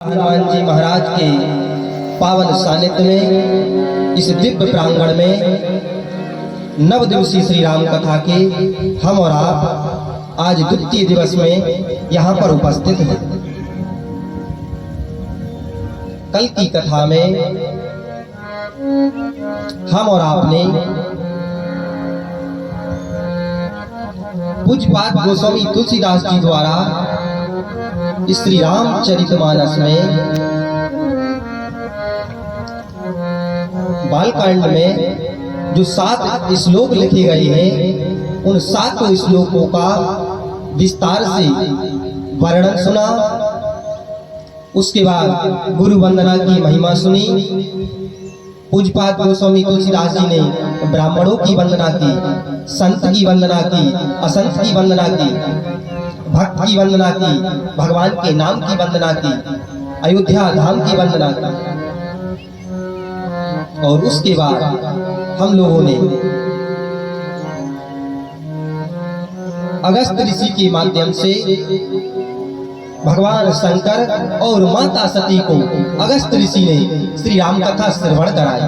हनुमान जी महाराज के पावन सानिध्य में इस दिव्य प्रांगण में नव दिवसीय श्री राम कथा के हम और आप आज द्वितीय दिवस में यहाँ पर उपस्थित हैं। कल की कथा में हम और आपने पूज्यपाद गोस्वामी तुलसीदास जी द्वारा श्री रामचरितमानस में बालकांड में जो 7 श्लोक लिखे गए हैं, उन 7 श्लोकों का विस्तार से वर्णन सुना। उसके बाद गुरु वंदना की महिमा सुनी। पूज्यपाद गोस्वामी तुलसीदास जी ने ब्राह्मणों की वंदना की, संत की वंदना की, असंत की वंदना की, भक्त की वंदना की, भगवान के नाम की वंदना की, अयोध्या धाम की वंदना की। और उसके बाद हम लोगों ने अगस्त ऋषि के माध्यम से भगवान शंकर और माता सती को अगस्त ऋषि ने श्री राम कथा श्रवण कराई।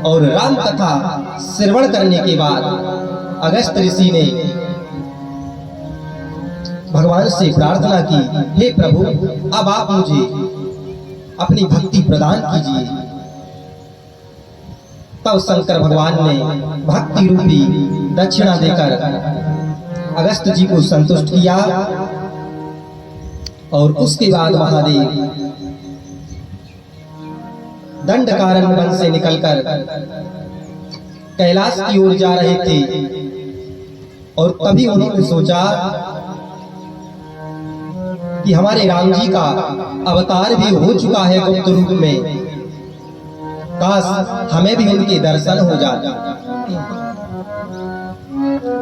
और राम कथा श्रवण करने के बाद अगस्त ऋषि ने भगवान से प्रार्थना की, हे प्रभु, अब आप मुझे अपनी भक्ति प्रदान कीजिए। तब शंकर भगवान ने भक्ति रूपी दक्षिणा देकर अगस्त जी को संतुष्ट किया। और उसके बाद महादेव दंडकारण्य वन से निकलकर कैलाश की ओर जा रहे थे। और तभी उन्होंने सोचा कि हमारे राम जी का अवतार भी हो चुका है गुप्त रूप में, काश हमें भी उनके दर्शन हो जाते।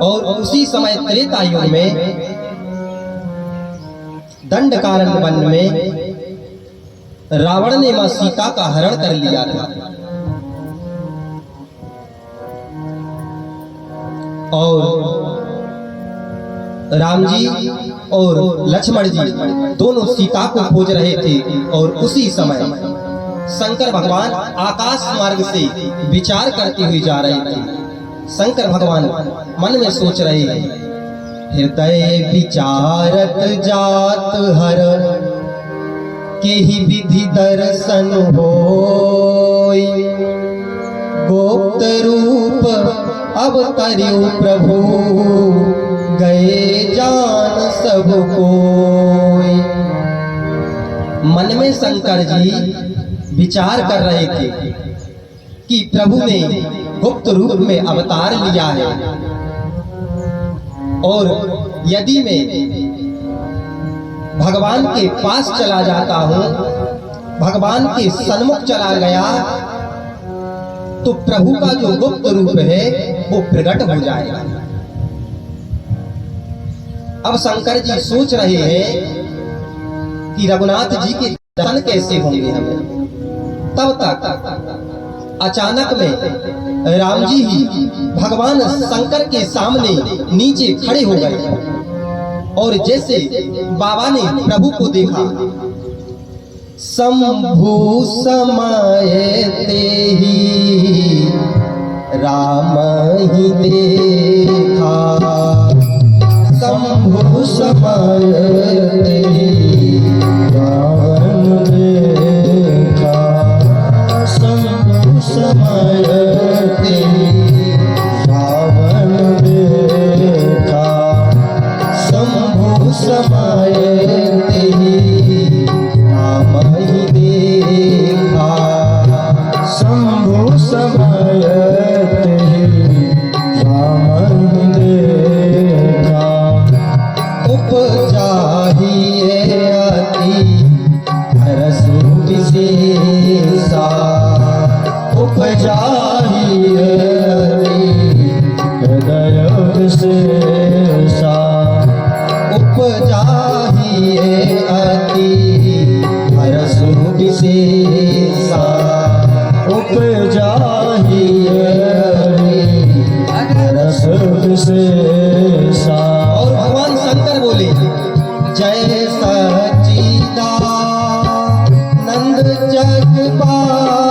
और उसी समय त्रेता युग में दंडकारण्य वन में रावण ने मां सीता का हरण कर लिया था। और राम जी और लक्ष्मण जी दोनों सीता को खोज रहे थे। और उसी समय शंकर भगवान आकाश मार्ग से विचार करते हुए जा रहे थे। शंकर भगवान मन में सोच रहे हैं, हृदय विचारत जात हर के ही विधि दर्शन होय, गोप्त रूप अवतर्यो प्रभु गए जान सब कोय। मन में शंकर जी विचार कर रहे थे कि प्रभु ने गुप्त रूप में अवतार लिया है, और यदि मैं भगवान के पास चला जाता हूं, भगवान के सन्मुख चला गया, तो प्रभु का जो गुप्त रूप है वो प्रकट हो जाएगा। अब शंकर जी सोच रहे हैं कि रघुनाथ जी के दर्शन कैसे होंगे हमें। तब तक अचानक में राम जी ही भगवान शंकर के सामने नीचे खड़े हो गए। और जैसे बाबा ने प्रभु को देखा, शंभु समाये तेहि राम ही देखा, शंभु समाये तेहि राम देखा, शंभु समाये तेहि रावण देखा, शंभु समाये तेहि राम ही देखा, शंभु समाये तेहि राम ही देखा। उपजाहिए अति हरष विशेषा, उपजाहिए अति हृदय विशेषा, उपजाहिए अति हरष विशेषा, उपजाहिए अति हरष विशेषा। और भगवान शंकर बोले, जय सच्चिदानंद जग पार